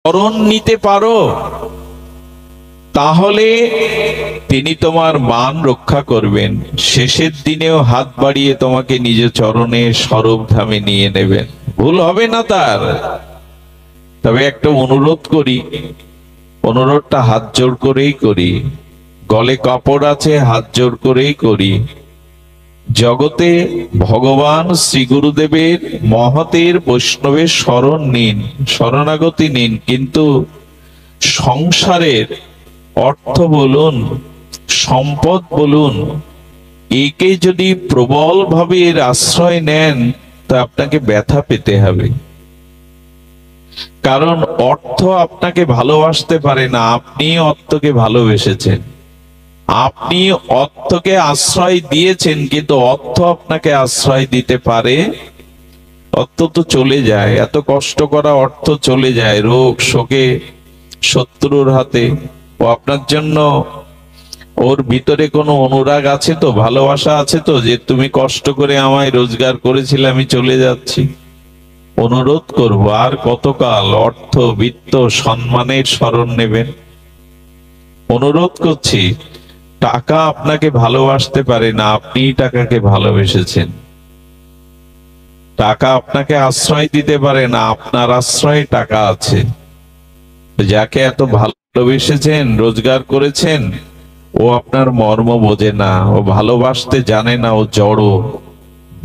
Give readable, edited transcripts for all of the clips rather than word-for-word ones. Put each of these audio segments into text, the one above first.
শরণ নিতে পারো, তাহলে তিনি তোমার মান রক্ষা করবেন। শেষের দিনেও হাত বাড়িয়ে তোমাকে নিজ চরণে স্বরূপধামে নিয়ে নেবেন, ভুল হবে না তার। তবে একটা অনুরোধ করি, অনুরোধটা হাত জোড় করেই করি, গলে কাপড় আছে, হাত জোড় করেই করি। জগতে ভগবান শ্রী গুরুদেবের মহতের বৈষ্ণবের শরণ নিন, শরণাগতি নিন, কিন্তু সংসারের অর্থ বলুন, সম্পদ বলুন, একে যদি প্রবল ভাবে এর আশ্রয় নেন, তা আপনাকে ব্যথা পেতে হবে। কারণ অর্থ আপনাকে ভালোবাসতে পারে না, আপনি অর্থকে ভালোবেসেছেন। আপনি অর্থকে আশ্রয় দিয়েছেন, কিন্তু অর্থ আপনাকে আশ্রয় দিতে পারে? অর্থ তো চলে যায়, এত কষ্ট করা অর্থ চলে যায় রোগ শোকে, শত্রুর হাতে। ও আপনার জন্য, ওর ভিতরে কোনো অনুরাগ আছে তো, ভালোবাসা আছে তো, যে তুমি কষ্ট করে আমায় রোজগার করেছিলে, আমি চলে যাচ্ছি। অনুরোধ করব, আর কতকাল অর্থ বিত্ত সম্মানের শরণ নেবেন? অনুরোধ করছি, টাকা আপনাকে ভালোবাসতে পারে না, আপনি টাকাকে ভালোবেসেছেন। টাকা আপনাকে আশ্রয় দিতে পারে না, আপনার আশ্রয়ে টাকা আছে। যাকে এত ভালোবেসেছেন, রোজগার করেছেন, ও আপনার মর্ম বোঝে না, ও ভালোবাসতে জানে না, ও জড়।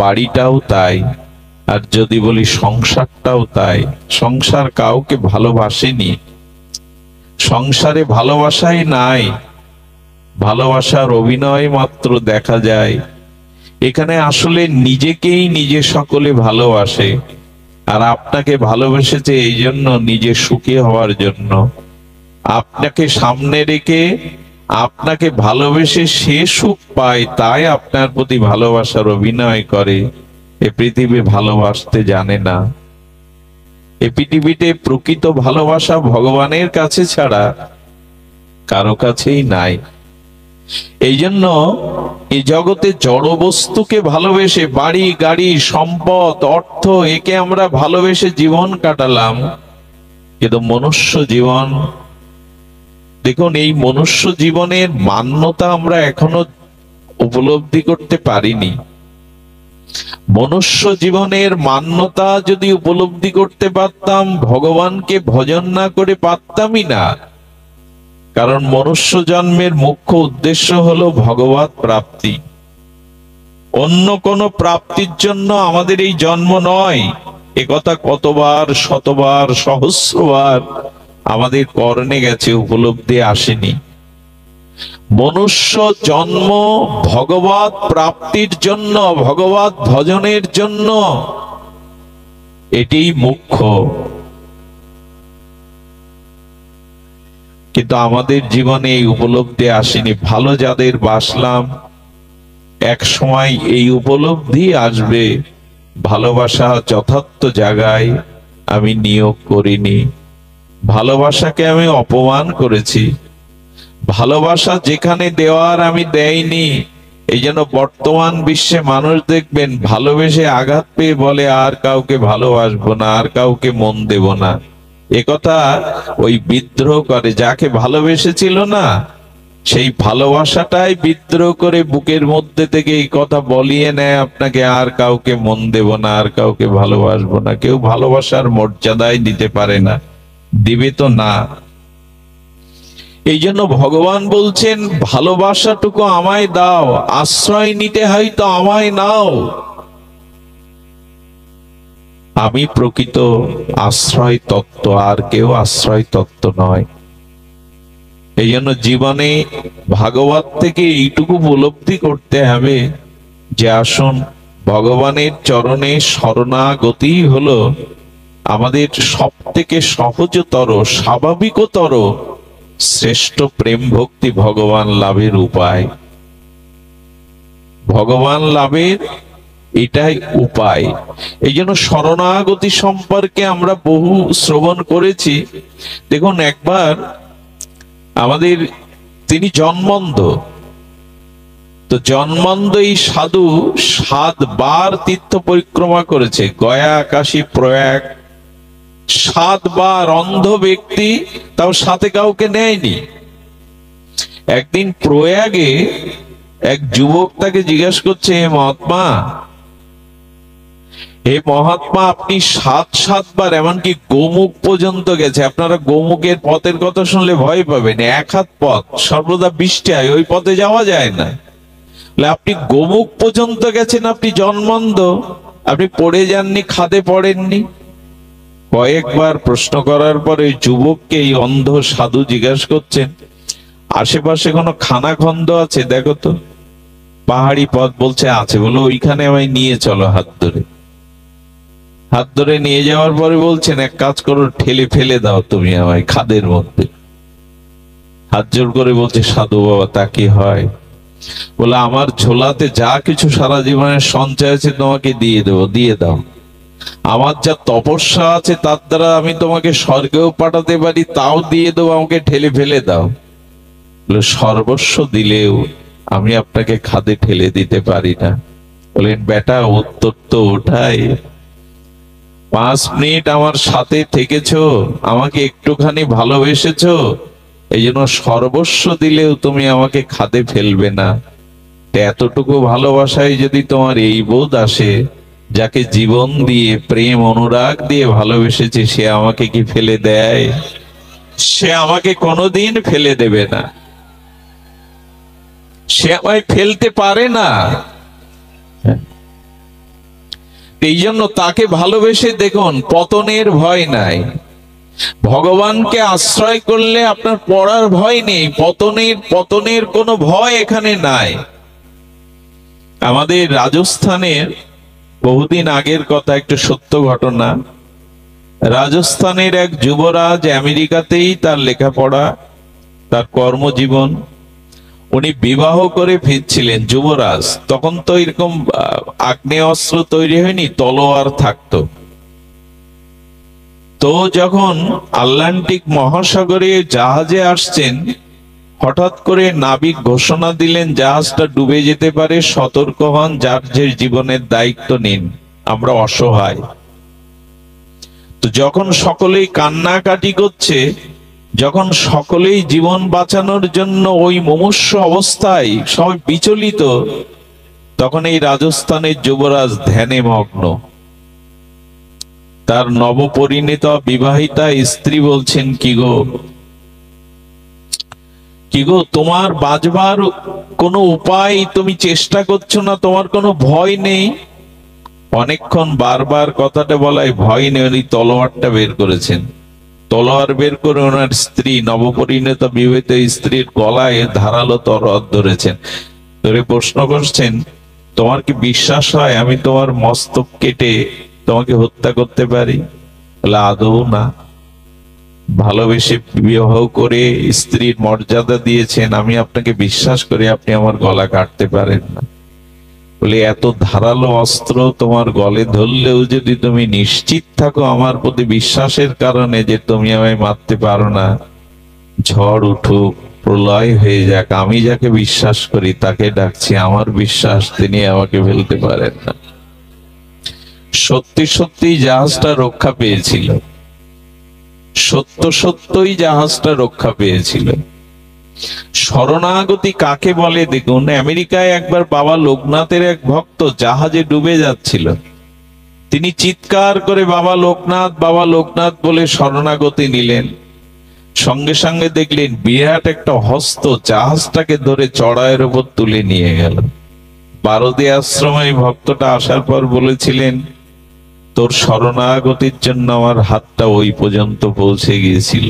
বাড়িটাও তাই, আর যদি বলি সংসারটাও তাই। সংসার কাউকে ভালোবাসেনি, সংসারে ভালোবাসাই নাই, ভালোবাসার অভিনয় মাত্র দেখা যায়। এখানে আসলে নিজেকেই নিজে সকলে ভালোবাসে, আর আপনাকে ভালোবেসেছে এই জন্য, নিজে সুখী হওয়ার জন্য। আপনাকে সামনে রেখে, আপনাকে ভালোবেসে সে সুখ পায়, তাই আপনার প্রতি ভালোবাসার অভিনয় করে। এ পৃথিবী ভালোবাসতে জানে না। এ পৃথিবীতে প্রকৃত ভালোবাসা ভগবানের কাছে ছাড়া কারো কাছেই নাই। এই জন্য এই জগতে জড় বস্তুকে ভালোবেসে, বাড়ি গাড়ি সম্পদ অর্থ, একে আমরা ভালোবেসে জীবন কাটালাম। কিন্তু মনুষ্য জীবন, দেখুন, এই মনুষ্য জীবনের মান্যতা আমরা এখনো উপলব্ধি করতে পারিনি। মনুষ্য জীবনের মান্যতা যদি উপলব্ধি করতে পারতাম, ভগবানকে ভজন না করে পারতামই না। কারণ মনুষ্য জন্মের মুখ্য উদ্দেশ্য হলো ভগবৎ প্রাপ্তি। অন্য কোনো প্রাপ্তির জন্য আমাদের এই জন্ম নয়। একথা কতবার, শতবার, সহস্রবার আমাদের কর্ণে গেছে, উপলব্ধি আসেনি। মনুষ্য জন্ম ভগবৎ প্রাপ্তির জন্য, ভগবৎ ভজনের জন্য, এটাই মুখ্য। কিন্তু আমাদের জীবনে এই উপলব্ধি আসেনি। ভালো যাদের বাসলাম, এক সময় এই উপলব্ধি আসবে, ভালোবাসা যথার্থ জায়গায় আমি নিয়োগ করিনি, ভালোবাসাকে আমি অপমান করেছি, ভালোবাসা যেখানে দেওয়ার আমি দেইনি। এই জন্য বর্তমান বিশ্বে মানুষ দেখবেন ভালোবেসে আঘাত পেয়ে বলে, আর কাউকে ভালোবাসবো না, আর কাউকে মন দেব না। একথা ওই বিদ্রোহ করে, যাকে ভালোবেসেছিল না, সেই ভালোবাসাটাই বিদ্রোহ করে বুকের মধ্যে থেকে এই কথা বলিয়ে নেয় আপনাকে, আর কাউকে মন দেব না, আর কাউকে ভালোবাসবো না। কেউ ভালোবাসার মর্যাদাই দিতে পারে না, দিবে তো না। এই জন্য ভগবান বলছেন, ভালোবাসাটুকু আমায় দাও, আশ্রয় নিতে হয় তো আমায় নাও। আমি প্রকৃত আশ্রয় তত্ত্ব, আর কেউ আশ্রয় তত্ত্ব নয়। এই জন্য জীবনে ভাগবত থেকে এইটুকু উপলব্ধি করতে হবে যে আসুন, ভগবানের চরণে শরণাগতি হলো আমাদের সব থেকে সহজতর, স্বাভাবিকতর, শ্রেষ্ঠ প্রেম ভক্তি ভগবান লাভের উপায়। ভগবান লাভের এটাই উপায়। এই জন্য শরণাগতি সম্পর্কে আমরা বহু শ্রবণ করেছি। দেখুন, একবার আমাদের তিনি জন্মন্ধ, তো জন্মন্ধ এই সাধু 7 বার তীর্থ পরিক্রমা করেছে, গয়া, কাশী, প্রয়াগ, 7 বার অন্ধ ব্যক্তি, তাও সাথে কাউকে নেয়নি। একদিন প্রয়াগে এক যুবক তাকে জিজ্ঞাসা করছে, হে মহাত্মা, আপনি 7 বার এমনকি গোমুখ পর্যন্ত গেছে। আপনারা গোমুখের পথের কথা শুনলে ভয় পাবেন, 1 হাত পথ, সর্বদা বৃষ্টি হয়, ওই পথে যাওয়া যায় না। আপনি গোমুখ পর্যন্ত গেছেন, আপনি জন্মন্ধ, আপনি পড়ে যাননি, খাদে পড়েননি? কয়েকবার প্রশ্ন করার পরে যুবককে এই অন্ধ সাধু জিজ্ঞাসা করছেন, আশেপাশে কোনো খানাখন্দ আছে দেখো তো, পাহাড়ি পথ। বলছে আছে। বলো ওইখানে আমায় নিয়ে চলো হাত ধরে। হাত ধরে নিয়ে যাওয়ার পরে বলছেন, এক কাজ করো, ঠেলে ফেলে দাও তুমি আমায় খাদের মধ্যে। হাত জোর করে বলছে, সাধু বাবা তা কি হয়? বলে, আমার ঝোলাতে যা কিছু সারা জীবনের সঞ্চয় আছে তোমাকে দিয়ে দেবো, দিয়ে দাও। আমার যা তপস্যা আছে তার দ্বারা আমি তোমাকে স্বর্গেও পাঠাতে পারি, তাও দিয়ে দেবো, আমাকে ঠেলে ফেলে দাও। বলে, সর্বস্ব দিলেও আমি আপনাকে খাদে ঠেলে দিতে পারি না। বলেন, বেটা উত্তর তো ওঠাই, 5 মিনিট আমার সাথে থেকেছো, আমাকে একটুখানি ভালোবেসেছো, এই জন্য সর্বস্ব দিলেও তুমি আমাকে খাদে ফেলবে না। এতটুকু ভালোবাসায় যদি তোমার এই বোধ আসে, যাকে জীবন দিয়ে প্রেম অনুরাগ দিয়ে ভালোবেসেছে, সে আমাকে কি ফেলে দেয়? সে আমাকে কোনোদিন ফেলে দেবে না, সে আমায় ফেলতে পারে না। এই জন্য তাকে ভালোবেসে দেখুন, পতনের ভয় নাই। ভগবানকে আশ্রয় করলে আপনার পড়ার ভয় নেই, পতনের কোনো ভয় এখানে নাই। আমাদের রাজস্থানের বহুদিন আগের কথা, একটা সত্য ঘটনা। রাজস্থানের এক যুবরাজ, আমেরিকাতেই তার লেখাপড়া, তার কর্মজীবন। উনি বিবাহ করে ফিরছিলেন, যুবরাজ। তখন তো এরকম আগ্নেয়াস্ত্র তৈরি হয়নি, তলোয়ার থাকতো। তো যখন আটলান্টিক মহাসাগরে জাহাজে আসছেন, হঠাৎ করে নাবিক ঘোষণা দিলেন, জাহাজটা ডুবে যেতে পারে, সতর্ক হন, যার যে জীবনের দায়িত্ব নিন, আমরা অসহায়। তো যখন সকলেই কান্নাকাটি করছে, যখন সকলেই জীবন বাঁচানোর জন্য ওই মুমূর্ষু অবস্থায় সবাই বিচলিত, তখন এই রাজস্থানের যুবরাজ ধ্যানে মগ্ন। তার নবপরিণীতা বিবাহিতা স্ত্রী বলছেন, কি গো, তোমার বাঁচবার কোনো উপায় তুমি চেষ্টা করছো না? তোমার কোনো ভয় নেই? অনেকক্ষণ বারবার কথাটা বলায় ভয় নেই, উনি তলোয়ারটা বের করেছেন। তলোয়ার বের করে ওনার স্ত্রী, নবপরিণীতা বিবাহিত স্ত্রীর গলায় ধারালো তলোয়ার ধরেছেন। ধরে প্রশ্ন করছেন, তোমার কি বিশ্বাস হয় আমি তোমার মস্তক কেটে তোমাকে হত্যা করতে পারি? বলে, আদৌ না। ভালোবেসে বিবাহ করে স্ত্রীর মর্যাদা দিয়েছেন, আমি আপনাকে বিশ্বাস করি আপনি আমার গলা কাটতে পারেন না। বলে, এত ধারালো অস্ত্র তোমার গলে ধরলেও যদি তুমি নিশ্চিত থাকো আমার প্রতি বিশ্বাসের কারণে যে তুমি আমায় মারতে পারো না, ঝড় উঠুক, প্রলয় হয়ে যাক, আমি যাকে বিশ্বাস করি তাকে ডাকছি, আমার বিশ্বাস তিনি আমাকে ফেলতে পারেন না। সত্যি সত্যি জাহাজটা রক্ষা পেয়েছিল, সত্যই জাহাজটা রক্ষা পেয়েছিল। শরণাগতি কাকে বলে দেখুন। আমেরিকায় একবার বাবা লোকনাথের এক ভক্ত জাহাজে ডুবে যাচ্ছিল, তিনি চিৎকার করে বাবা লোকনাথ বলে শরণাগতি নিলেন। সঙ্গে সঙ্গে দেখলেন বিরাট একটা হস্ত জাহাজটাকে ধরে চড়াইয়ের উপর তুলে নিয়ে গেল। বারদী আশ্রমে ভক্তটা আসার পর বলেছিলেন, তোর শরণাগতির জন্য আমার হাতটা ওই পর্যন্ত পৌঁছে গিয়েছিল।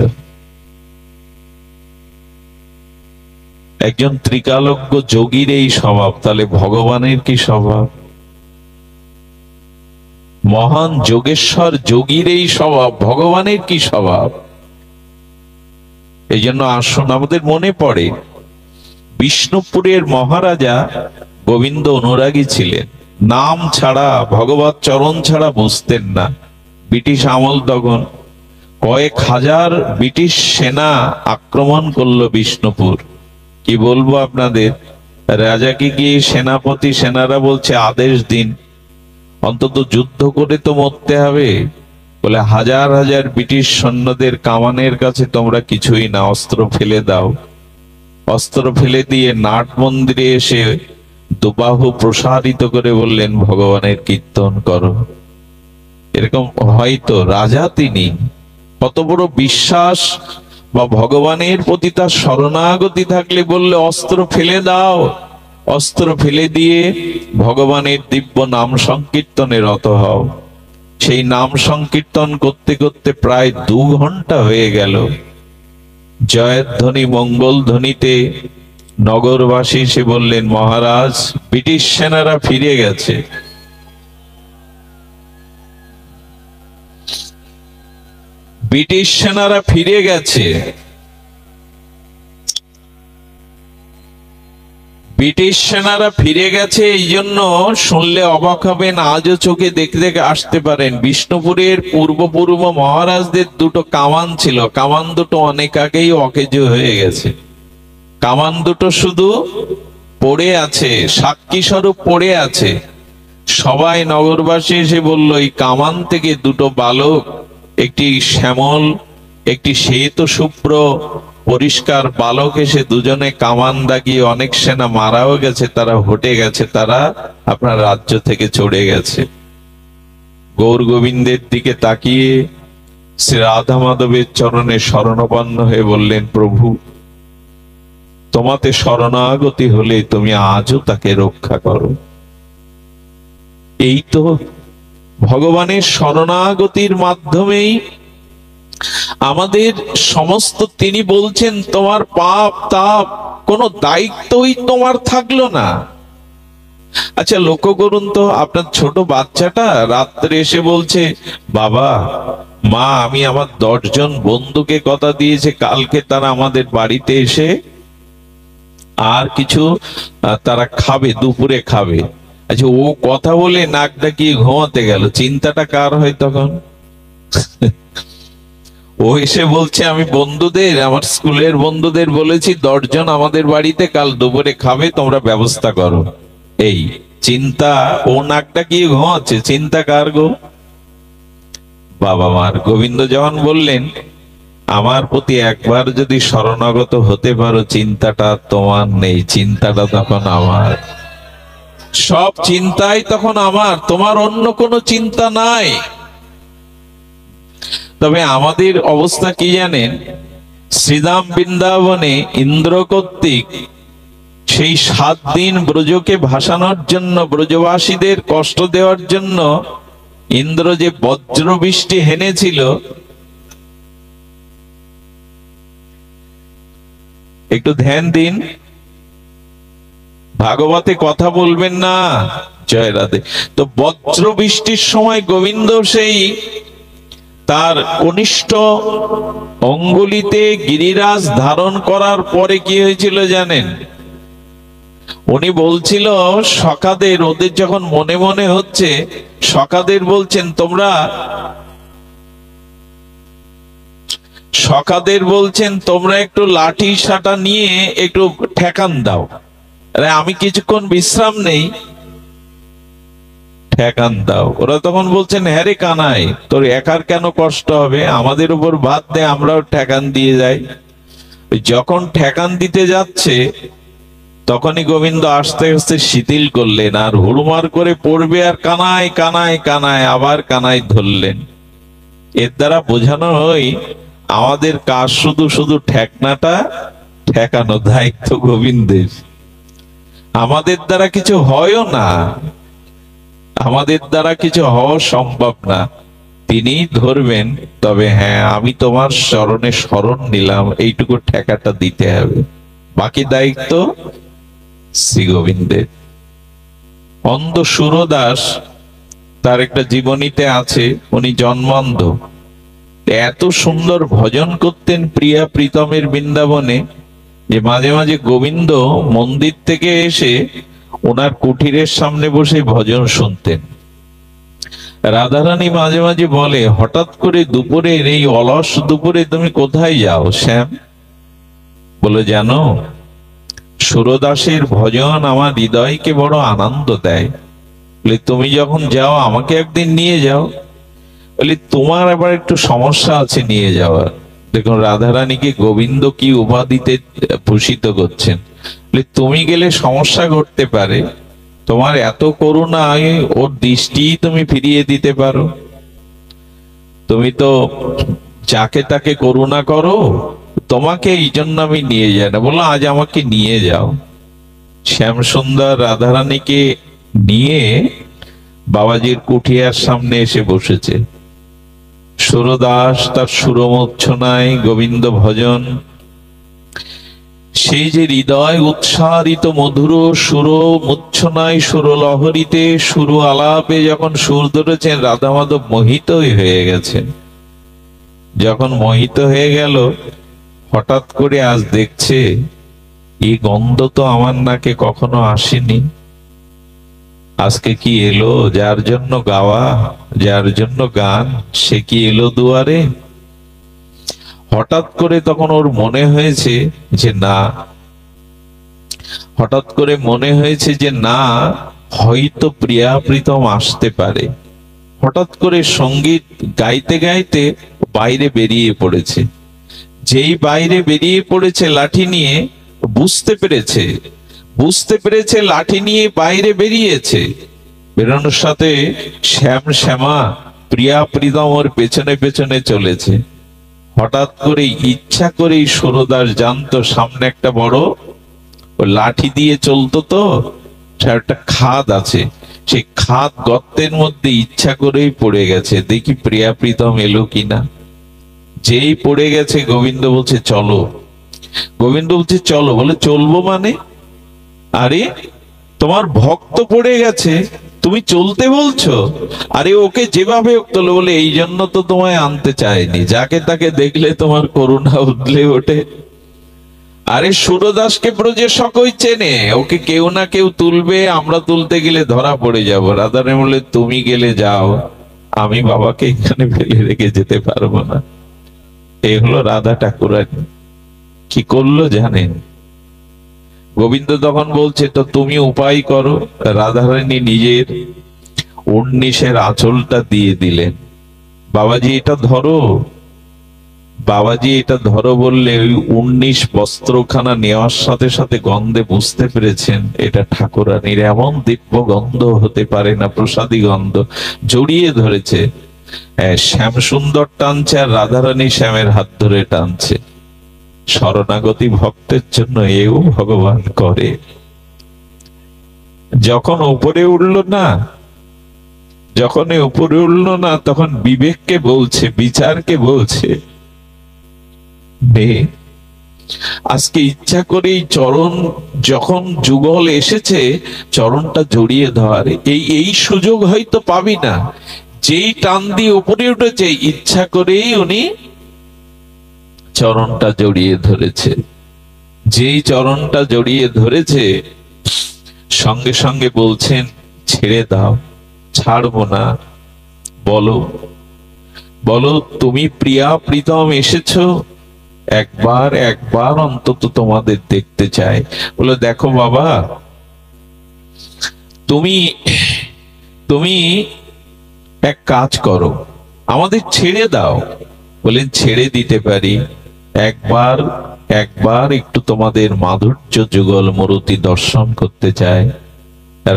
একজন ত্রিকালজ্ঞ যোগীর এই স্বভাব, তাহলে ভগবানের কি স্বভাব? মহান যোগেশ্বর যোগীর এই স্বভাব, ভগবানের কি স্বভাব? এই জন্য আসুন, আমাদের মনে পড়ে বিষ্ণুপুরের মহারাজা গোবিন্দ অনুরাগী ছিলেন, নাম ছাড়া, ভগবত চরণ ছাড়া বুঝতেন না। ব্রিটিশ আমল তখন, কয়েক হাজার ব্রিটিশ সেনা আক্রমণ করলো বিষ্ণুপুর। কি বলবো আপনাদের, রাজাকে গিয়ে সেনাপতি, সেনারা বলছে আদেশ দিন, অন্তত যুদ্ধ করে তো মরতে হবে, বলে হাজার হাজার ব্রিটিশ সৈন্যদের কামানের কাছে তোমরা কিছুই না, অস্ত্র ফেলে দাও। অস্ত্র ফেলে দিয়ে নাট মন্দিরে এসে দুবাহু প্রসারিত করে বললেন ভগবানের কীর্তন করো। এরকম হয়তো রাজা তিনি কত বড় বিশ্বাস বা ভগবানের প্রতি তার শরণাগতি থাকলে বললে অস্ত্র ফেলে দাও, অস্ত্র ফেলে দিয়ে ভগবানের দিব্য নাম সংকীর্তনে রত হও। সেই নাম সংকীর্তন করতে করতে প্রায় 2 ঘন্টা হয়ে গেল। জয়ধ্বনি মঙ্গল ধ্বনিতে নগরবাসী এসে বললেন মহারাজ ব্রিটিশ সেনারা ফিরে গেছে। ব্রিটিশ সেনারা ফিরে গেছে। ব্রিটিশ সেনারা ফিরে গেছে এই জন্য শুনলে অবাক হবেন, আজও চোখে দেখে দেখে আসতে পারেন। বিষ্ণুপুরের পূর্ব মহারাজদের 2টো কামান ছিল, কামান দুটো অনেক আগেই অকেজো হয়ে গেছে। কামান দুটো শুধু পড়ে আছে, সাক্ষী স্বরূপ পড়ে আছে। সবাই নগরবাসী এসে বলল এই কামান থেকে 2টো বালক, একটি শ্যামল একটি শ্বেত শুভ্র পরিষ্কার বালক এসে দুজনে কামান দাগিয়ে অনেক সেনা মারাও গেছে, তারা হটে গেছে, তারা আপনার রাজ্য থেকে চড়ে গেছে। গৌর গোবিন্দের দিকে তাকিয়ে শ্রী রাধা মাধবের চরণে শরণাপন্ন হয়ে বললেন প্রভু তোমাতে শরণাগতি হলে তুমি আজও তাকে রক্ষা করো। এই তো ভগবানের শরণাগতির মাধ্যমেই আমাদের সমস্ত, তিনি বলছেন তোমার পাপ তাপ কোনো দায়িত্বই তোমার থাকলো না। আচ্ছা লক্ষ্য করুন তো, আপনার ছোট বাচ্চাটা রাত্রে এসে বলছে বাবা মা আমি আমার 10 জন বন্ধুকে কথা দিয়েছে কালকে তারা আমাদের বাড়িতে এসে আর কিছু তারা খাবে, দুপুরে খাবে। আচ্ছা ও কথা বলে নাক ডাকিয়ে ঘুমাতে গেল, চিন্তাটা কার হয় তখন? ও এসে বলছে আমি বন্ধুদের, আমার স্কুলের বন্ধুদের বলেছি 10 জন আমাদের বাড়িতে কাল দুপুরে খাবে, তোমরা ব্যবস্থা করো। এই চিন্তা, ও নাক ডাকিয়ে ঘুমাচ্ছে, চিন্তা কার গো? বাবা মার। গোবিন্দ যখন বললেন আমার প্রতি একবার যদি শরণাগত হতে পারো চিন্তাটা তোমার নেই, চিন্তাটা তখন আমার, সব চিন্তাই তখন আমার, তোমার অন্য কোনো চিন্তা নাই। তবে আমাদের অবস্থা কি জানেন, শ্রীধাম বৃন্দাবনে ইন্দ্র কর্তৃক সেই 7 দিন ব্রজকে ভাসানোর জন্য, ব্রজবাসীদের কষ্ট দেওয়ার জন্য ইন্দ্র যে বজ্র বৃষ্টি হেনেছিল, একটু ধ্যান দিন, ভাগবতে কথা বলবেন না, জয় রাধে। তো বজ্র বৃষ্টির সময় গোবিন্দ সেই তার কনিষ্ঠ অঙ্গুলিতে গিরিরাজ ধারণ করার পরে কি হয়েছিল জানেন? উনি বলছিল সখাদের, ওদের যখন মনে মনে হচ্ছে, সখাদের বলছেন তোমরা, সখাদের বলছেন তোমরা একটু লাঠি সাটা নিয়ে একটু ঠেকান দাও। আরে আমি কিছুক্ষণ বিশ্রাম নেই, ঠেকান দাও। ওরা তখন বলছেন হ্যাঁ রে কানাই তোর একার কেন কষ্ট হবে, আমাদের উপর বাদ দে, আমরাও ঠেকান দিয়ে যাই। যখন ঠেকান দিতে যাচ্ছে তখনই গোবিন্দ আস্তে আস্তে শিথিল করলেন, আর হুড়মার করে পড়বে আর কানাই কানাই কানাই আবার কানাই ধরলেন। এর দ্বারা বোঝানো হয় আমাদের কাজ শুধু শুধু ঠেকনাটা ঠেকানো, দায়িত্ব গোবিন্দের। আমাদের দ্বারা কিছু হয়ও না, আমাদের দ্বারা কিছু হওয়া সম্ভব না, তিনি ধরবেন। তবে হ্যাঁ আমি তোমার শরণে শরণ নিলাম, এইটুকু ঠেকাটা দিতে হবে, বাকি দায়িত্ব শ্রী গোবিন্দের। অন্ধ সুরদাস তার একটা জীবনীতে আছে, উনি জন্মান্ধ, এত সুন্দর ভজন করতেন প্রিয়া প্রীতমের বৃন্দাবনে যে মাঝে মাঝে গোবিন্দ মন্দির থেকে এসে ওনার কুঠিরের সামনে বসে ভজন শুনতেন। রাধারানী মাঝে মাঝে বলে হঠাৎ করে দুপুরের এই অলস দুপুরে তুমি কোথায় যাও শ্যাম? বলে জানো সুরদাসের ভজন আমার হৃদয়কে বড় আনন্দ দেয়, বলে তুমি যখন যাও আমাকে একদিন নিয়ে যাও। বলি তোমার আবার একটু সমস্যা আছে নিয়ে যাওয়ার। দেখুন রাধারানীকে গোবিন্দ কি উপাধিতে ভূষিত করছেন। তুমি গেলে সমস্যা ঘটতে পারে, তোমার এত করুণায় ওর দৃষ্টি তুমি ফিরিয়ে দিতে পারো। তুমি তো যাকে তাকে করুণা করো, তোমাকে এই জন্য আমি নিয়ে যাই না। বললো আজ আমাকে নিয়ে যাও। শ্যামসুন্দর রাধারানীকে নিয়ে বাবাজির কুঠিয়ার সামনে এসে বসেছে। সুরদাস তার সুরমূর্ছনায় গোবিন্দ ভজন, সেই যে হৃদয় উৎসারিত মধুর সুর মূর্ছনায় সুর লহরীতে সুর আলাপে যখন সুর ধরেছেন, রাধা মাধব মোহিতই হয়ে গেছেন। যখন মোহিত হয়ে গেল, হঠাৎ করে আজ দেখছে এই গন্ধ তো আমার নাকে কখনো আসেনি। আজকে কি এলো? যার জন্য গাওয়া, যার জন্য গান, সে কি এলো দুয়ারে? হঠাৎ করে তখন ওর মনে হয়েছে যে না, হঠাৎ করে মনে হয়েছে যে না, হয়তো প্রিয়া প্রীতম আসতে পারে। হঠাৎ করে সঙ্গীত গাইতে গাইতে বাইরে বেরিয়ে পড়েছে। যেই বাইরে বেরিয়ে পড়েছে লাঠি নিয়ে, বুঝতে পেরেছে লাঠি নিয়ে বাইরে বেরিয়েছে। বেরোনোর সাথে শ্যামা প্রিয়া প্রীতম ওর পেছনে পেছনে চলেছে। হঠাৎ করে ইচ্ছা করেই সুরদাস জানতো সামনে একটা বড় লাঠি দিয়ে চলতো, তো একটা খাদ আছে, সেই খাদ গর্তের মধ্যে ইচ্ছা করেই পড়ে গেছে, দেখি প্রিয়া প্রীতম এলো কিনা। যেই পড়ে গেছে গোবিন্দ বলছে চলো, গোবিন্দ বলছে চলো, বলে চলবো মানে? আরে তোমার ভক্ত পড়ে গেছে, তুমি চলতে বলছো? আরে ওকে যেভাবে তোলো। বলে এই জন্য তো তোমায় আনতে চাইনি, যাকে তাকে দেখলে তোমার করুণা উঠলে ওঠে। আরে সুরদাসকে ব্রজে সকই চেনে, ওকে কেউ না কেউ তুলবে, আমরা তুলতে গেলে ধরা পড়ে যাবো। রাধারানী বলে তুমি গেলে যাও, আমি বাবাকে এখানে ফেলে রেখে যেতে পারবো না। এই হলো রাধা ঠাকুরানী। কি করলো জানেন? গোবিন্দ তখন বলছে তো তুমি উপায় করো। রাধারানী নিজের 19 আঁচলটা দিয়ে দিলেন। বাবাজি এটা ধরো, বাবাজি এটা ধরো বললে ওই 19 বস্ত্রখানা নেওয়ার সাথে সাথে গন্ধে বুঝতে পেরেছেন এটা ঠাকুরানীর। এমন দিব্য গন্ধ হতে পারে না, প্রসাদী গন্ধ। জড়িয়ে ধরেছে, শ্যাম সুন্দর টানছে আর রাধারানী শ্যামের হাত ধরে টানছে। শরণাগতী ভক্তের জন্য এও ভগবান করে। যখন উপরে উঠল না, যখন উপরে উঠল না, তখন বিবেককে বলছে, বিচারকে বলছে, আজকে ইচ্ছা করেই চরণ যখন যুগল এসেছে, চরণটা জড়িয়ে ধর। এই সুযোগ হয়তো পাবি না। যেই টান দিয়ে উপরে উঠেছে, ইচ্ছা করেই উনি চরণটা জড়িয়ে ধরেছে। যেই চরণটা জড়িয়ে ধরেছে, সঙ্গে সঙ্গে বলছেন ছেড়ে দাও, ছাড়বো না। বলো বলো তুমি প্রিয়া প্রীতম এসেছো, একবার অন্তত তোমাদের দেখতে চাই। বলো দেখো বাবা, তুমি তুমি এক কাজ করো, আমাদের ছেড়ে দাও। বলেন ছেড়ে দিতে পারি, একবার একটু তোমাদের মাধুর্য যুগল মূর্তি দর্শন করতে চায়।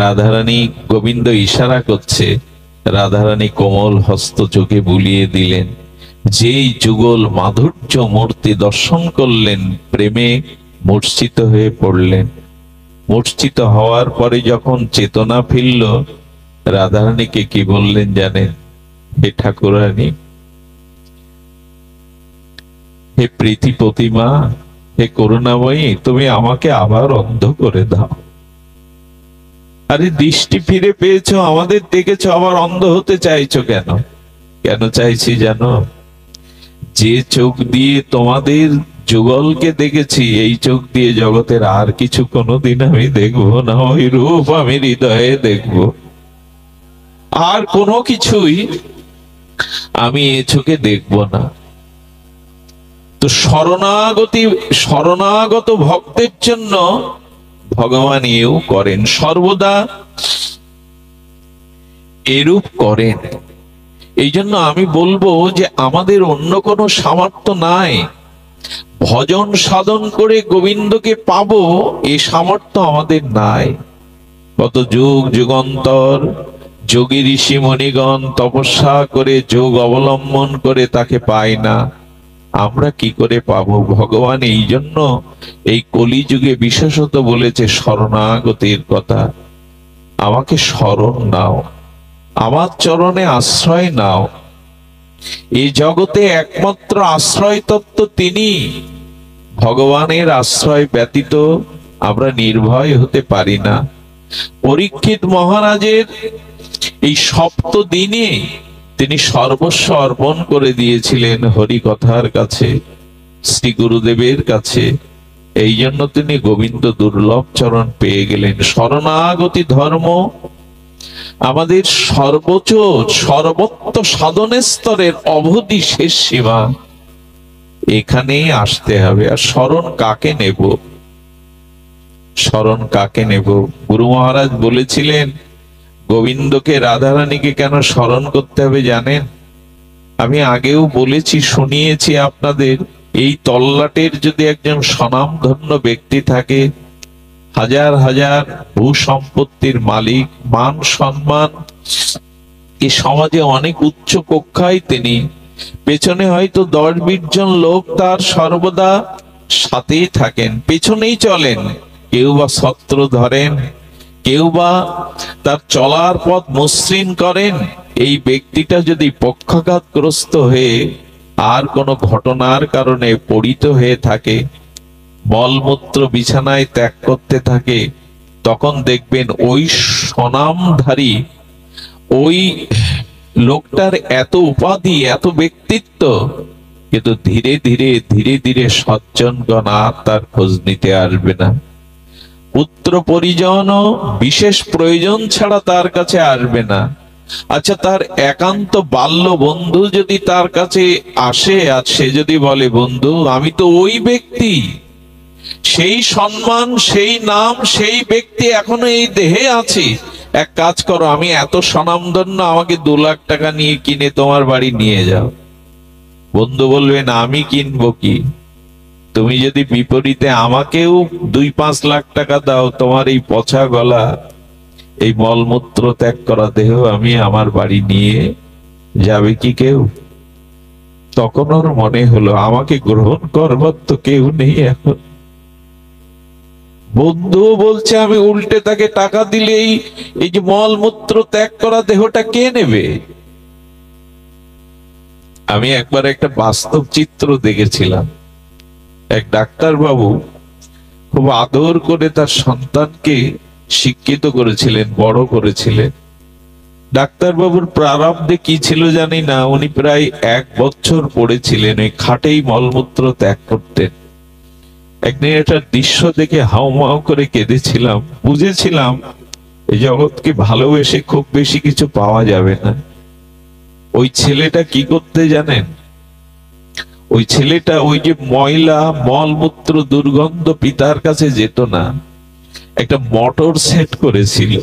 রাধারানী, গোবিন্দ ইশারা করছে, রাধারানী কোমল হস্ত চোখে বুলিয়ে দিলেন। যেই যুগল মাধুর্য মূর্তি দর্শন করলেন, প্রেমে মূর্ছিত হয়ে পড়লেন। মূর্ছিত হওয়ার পরে যখন চেতনা ফিরল, রাধারানীকে কি বললেন জানেন? হে ঠাকুরানী, হে প্রীতি প্রতিমা, হে করুণাময়ী, তুমি আমাকে আবার অন্ধ করে দাও। আরে দৃষ্টি ফিরে পেয়েছো, আমাদের দেখেছো, আবার অন্ধ হতে চাইছো কেন? কেন চাইছি জানো? যে চোখ দিয়ে তোমাদের যুগলকে দেখেছি, এই চোখ দিয়ে জগতের আর কিছু কোনোদিন আমি দেখবো না। ওই রূপ আমি হৃদয়ে দেখবো, আর কোনো কিছুই আমি এ চোখে দেখবো না। তো শরণাগত ভক্তের জন্য ভগবান এও করেন, সর্বদা এরূপ করেন। এই জন্য আমি বলবো যে আমাদের অন্য কোনো সামর্থ্য নাই, ভজন সাধন করে গোবিন্দকে পাবো এ সামর্থ্য আমাদের নাই। কত যুগ যুগান্তর যোগী ঋষি মণিগণ তপস্যা করে যোগ অবলম্বন করে তাকে পায় না, আমরা কি করে পাবো? ভগবান এই জন্য এই কলিযুগে বিশেষত বলেছে শরণাগতির কথা। আমাকে শরণ নাও, আমার চরণে আশ্রয় নাও। এই জগতে একমাত্র আশ্রয় তত্ত্ব তিনি। ভগবানের আশ্রয় ব্যতীত আমরা নির্ভয় হতে পারি না। পরীক্ষিত মহারাজের এই সপ্ত দিনে তিনি সর্বস্ব অর্পণ করে দিয়েছিলেন হরিকথার কাছে, শ্রী গুরুদেবের কাছে। এই জন্য তিনি গোবিন্দ দুর্লভ চরণ পেয়ে গেলেন। শরণাগতি ধর্ম আমাদের সর্বোচ্চ সর্বত্র সাধনের স্তরের অবধি শেষ সীমা। এখানেই আসতে হবে। আর শরণ কাকে নেব? শরণ কাকে নেব? গুরু মহারাজ বলেছিলেন গোবিন্দকে, রাধারানীকে কেন স্মরণ করতে হবে জানেন? আমি আগেও বলেছি, শুনিয়েছি আপনাদের। এই তল্লাটের যদি একজন স্বনামধন্য ব্যক্তি থাকে, হাজার হাজার ভূ সম্পত্তির মালিক, মান সম্মান, এই সমাজে অনেক উচ্চ কক্ষায় তিনি, পেছনে হয়তো 10-20 জন লোক তার সর্বদা সাথেই থাকেন, পেছনেই চলেন। কেউ বা ছত্র ধরেন, কেউ বা তার চলার পথ মসৃণ করেন। এই ব্যক্তিটা যদি পক্ষাঘাতগ্রস্ত হয়ে আর কোনো ঘটনার কারণে পীড়িত হয়ে থাকে, মলমূত্র বিছানায় ত্যাগ করতে থাকে, তখন দেখবেন ওই স্বনামধারী ওই লোকটার এত উপাধি, এত ব্যক্তিত্ব, কিন্তু ধীরে ধীরে ধীরে ধীরে সজ্জনগণ আর তার খোঁজ নিতে আসবে না। পুত্র পরিজন বিশেষ প্রয়োজন ছাড়া তার কাছে আসবে না। আচ্ছা, তার একান্ত বাল্য বন্ধু যদি তার কাছে আসে, আর সে যদি বলে, বন্ধু আমি তো ওই ব্যক্তি, সেই সম্মান, সেই নাম, সেই ব্যক্তি এখনো এই দেহে আছি, এক কাজ করো, আমি এত স্বনামধন্য, আমাকে 2 লাখ টাকা নিয়ে কিনে তোমার বাড়ি নিয়ে যাও। বন্ধু বলবে, না আমি কিনবো কি, তুমি যদি বিপরীতে আমাকেও 2-5 লাখ টাকা দাও, তোমার এই পচা গলা, এই মলমূত্র ত্যাগ করা দেহ আমি আমার বাড়ি নিয়ে যাবে কি কেউ? তখন ওর মনে হলো আমাকে গ্রহণ করবার তো কেউ নেই এখন। বন্ধু বলছে আমি উল্টে তাকে টাকা দিলেই এই যে মলমূত্র ত্যাগ করা দেহটা কে নেবে? আমি একবার একটা বাস্তব চিত্র দেখেছিলাম। এক ডাক্তার বাবু খুব আদর করে তার সন্তানকে শিক্ষিত করেছিলেন, বড় করেছিলেন। ডাক্তার বাবুর প্রারব্ধে কি ছিল জানি না, উনি প্রায় 1 বছর পড়েছিলেন, ওই খাটেই মলমূত্র ত্যাগ করতেন। একদিন একটা দৃশ্য দেখে হাউমাউ করে কেঁদেছিলাম। বুঝেছিলাম এই জগৎকে ভালোবেসে খুব বেশি কিছু পাওয়া যাবে না। ওই ছেলেটা কি করতে জানেন? ওই ছেলেটা ওই যে ময়লা মলমূত্র দুর্গন্ধ পিতার কাছে যেত না, একটা মোটর সেট করেছিল।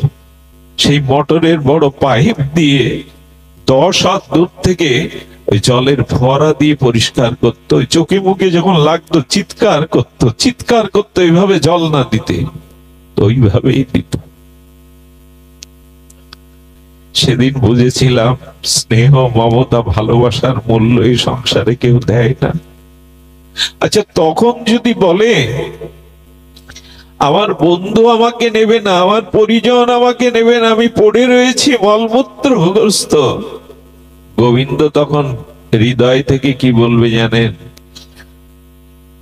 সেই মোটরের বড় পাইপ দিয়ে 10 হাত দূর থেকে ওই জলের ফোয়ারা দিয়ে পরিষ্কার করতো। চোখে মুখে যখন লাগতো চিৎকার করতো এইভাবে জল না দিতে, তো ওইভাবেই দিত। সেদিন বুঝেছিলাম স্নেহ, মমতা, ভালোবাসার মূল্য এই সংসারে কেউ দেয় না। আচ্ছা, তখন যদি বলে আমার বন্ধু আমাকে নেবে না, আমার পরিজন আমাকে নেবে না, আমি পড়ে রয়েছি মলমূত্রগ্রস্ত, গোবিন্দ তখন হৃদয় থেকে কি বলবে জানেন?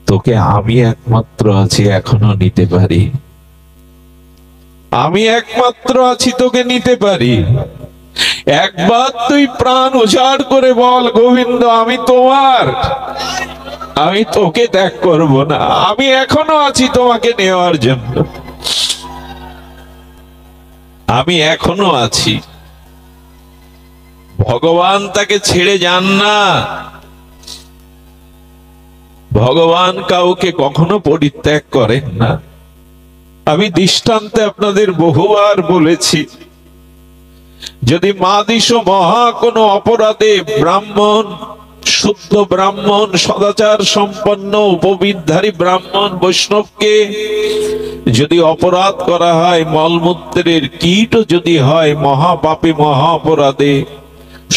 তোকে আমি একমাত্র আছি, এখনো নিতে পারি। আমি একমাত্র আছি, তোকে নিতে পারি। একবার তুই প্রাণ উজাড় করে বল, গোবিন্দ আমি তোমার, আমি তোকে ত্যাগ করব না, আমি এখনো আছি তোমাকে নেওয়ার জন্য, আমি এখনো আছি। ভগবান তাকে ছেড়ে যান না। ভগবান কাউকে কখনো পরিত্যাগ করেন না। আমি দৃষ্টান্তে আপনাদের বহুবার বলেছি, যদি মাদিস মহা কোনো অপরাধে ব্রাহ্মণ, শুদ্ধ ব্রাহ্মণ, সদাচার সম্পন্ন উপবিধারী ব্রাহ্মণ বৈষ্ণবকে যদি অপরাধ করা হয়, মলমূত্রের কীটও যদি হয়, মহাপাপী মহা অপরাধে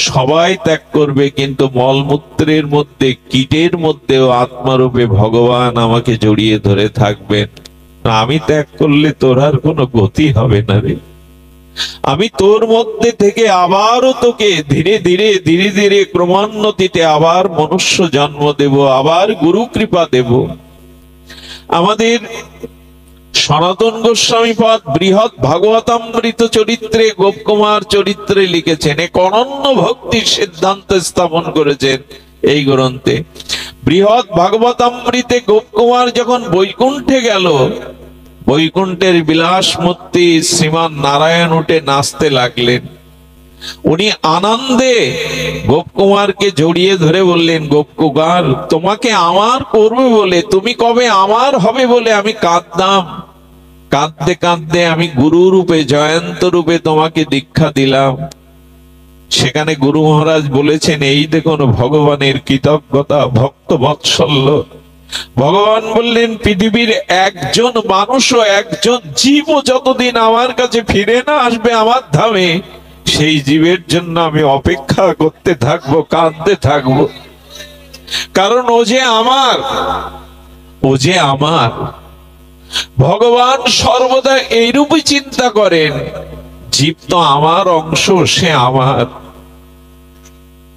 সবাই ত্যাগ করবে, কিন্তু মলমূত্রের মধ্যে কীটের মধ্যেও আত্মারূপে ভগবান আমাকে জড়িয়ে ধরে থাকবেন। আমি ত্যাগ করলে তোর আর কোনো গতি হবে না রে। আমি তোর মধ্যে থেকে আবারও তোকে ধীরে ধীরে ধীরে ধীরে ক্রমান্বতিতে আবার মনুষ্য জন্ম দেব, আবার গুরু কৃপা দেব। আমাদের সনাতন গোস্বামী পাদ বৃহৎ ভাগবতামৃত চরিত্রে, গোপকুমার চরিত্রে লিখেছেন, এক অনন্য ভক্তির সিদ্ধান্ত স্থাপন করেছেন এই গ্রন্থে। বৃহৎ ভাগবতামৃতে গোপকুমার যখন বৈকুণ্ঠে গেল, বৈকুণ্ঠের বিলাস মূর্তি শ্রীমান নারায়ণ উঠে নাচতে লাগলেন। উনি আনন্দে গোপকুমারকে জড়িয়ে ধরে বললেন, গোপকুমার, তোমাকে আমার করবে বলে, তুমি কবে আমার হবে বলে আমি কাঁদতাম। কাঁদতে কাঁদতে আমি গুরু রূপে, জয়ন্ত রূপে তোমাকে দীক্ষা দিলাম। সেখানে গুরু মহারাজ বলেছেন, এই দেখুন ভগবানের কৃতজ্ঞতা, ভক্ত বৎসল্য। ভগবান বললেন, পৃথিবীর একজন মানুষও, একজন জীবও যতদিন আমার কাছে ফিরে না আসবে আমার ধামে, সেই জীবের জন্য আমি অপেক্ষা করতে থাকবো, কাঁদতে থাকবো। কারণ ও যে আমার, ও যে আমার। ভগবান সর্বদা এইরূপই চিন্তা করেন, জীব তো আমার অংশ, সে আমার।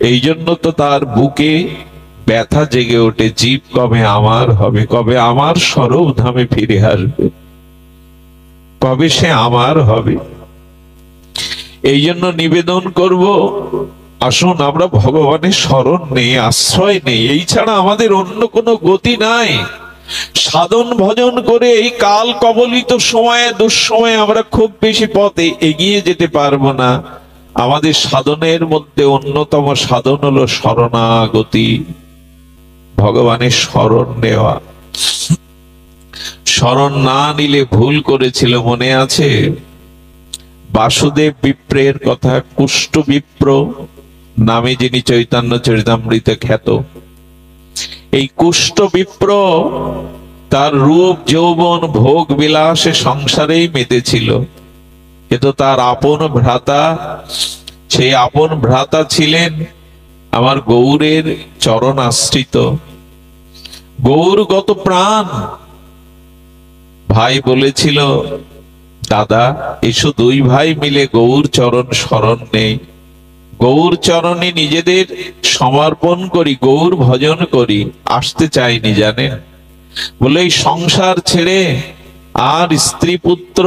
এই জন্য তো তার বুকে ব্যথা জেগে ওঠে, জীব কবে আমার হবে, কবে আমার স্বরূপ ধামে ফিরে আসবে, কবে সে আমার হবে। এই জন্য নিবেদন করব, আসুন আমরা ভগবানের শরণ নেই, আশ্রয় নেই। এই ছাড়া আমাদের অন্য কোনো গতি নাই। সাধন ভজন করে এই কাল কবলিত সময়ে, দুঃসময়ে আমরা খুব বেশি পথে এগিয়ে যেতে পারবো না। আমাদের সাধনের মধ্যে অন্যতম সাধন হলো শরণাগতি, ভগবানের শরণ নেওয়া। শরণ না নিলে ভুল করেছিল, মনে আছে? বাসুদেব বিপ্রের কথা, কুষ্ঠ বিপ্র নামে যিনি চৈতন্য চরিতামৃতে খ্যাত। এই কুষ্ঠ বিপ্র তার রূপ যৌবন ভোগ বিলাসে সংসারেই মেতেছিল, কিন্তু তার আপন ভ্রাতা, সেই আপন ভ্রাতা ছিলেন আমার গৌরের চরণ আশ্রিত, গৌরগত প্রাণ। ভাই বলেছিল, দাদা এসো দুই ভাই মিলে গৌর চরণ শরণ নেই, গৌর চরণে নিজেদের সমর্পণ করি, গৌর ভজন করি। আসতে চাইনি জানেন, বলে এই সংসার ছেড়ে আর স্ত্রী পুত্র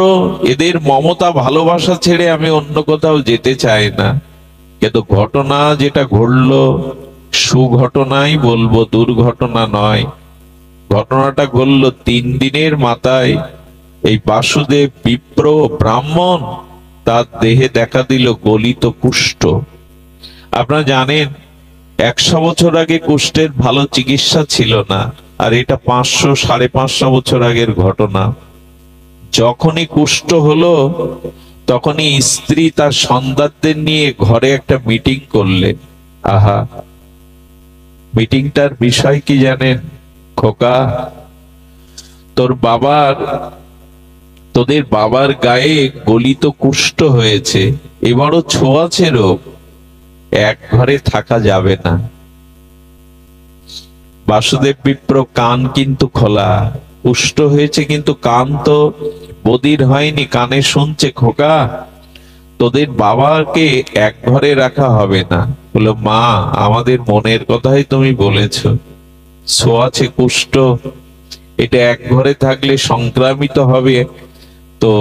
এদের মমতা ভালোবাসা ছেড়ে আমি অন্য কোথাও যেতে চাই না। কিন্তু ঘটনা যেটা ঘটলো, সুঘটনাই বলবো, দুর্ঘটনা নয়। ঘটনাটা ঘটলো 3 দিনের মাথায় এই বাসুদেব বিপ্র ব্রাহ্মণ, তার দেহে দেখা দিল গলিত কুষ্ঠ। আপনারা জানেন 100 বছর আগে কুষ্ঠের ভালো চিকিৎসা ছিল না, আর এটা 500-550 বছর আগের ঘটনা। যখনই কুষ্ঠ হলো, তখনই স্ত্রী তার সন্তানদের নিয়ে ঘরে একটা মিটিং করলেন। আহা, মিটিংটার বিষয় কি জানেন? খোকা, তোদের বাবার গায়ে গলিত কুষ্ঠ হয়েছে, এবারও ছোঁয়াচে রোগ, এক ঘরে থাকা যাবে না। বাসুদেব বিপ্র কান কিন্তু খোলা, কুষ্ঠ হয়েছে কিন্তু কান তো বধির হয়নি, কানে শুনছে। খোকা, তোদের বাবাকে এক ঘরে রাখা হবে না। বলল, মা আমাদের মনের কথাই তুমি বলেছ, ছোঁয়াচে কুষ্ঠ, এটা এক ঘরে থাকলে সংক্রামিত হবে, তো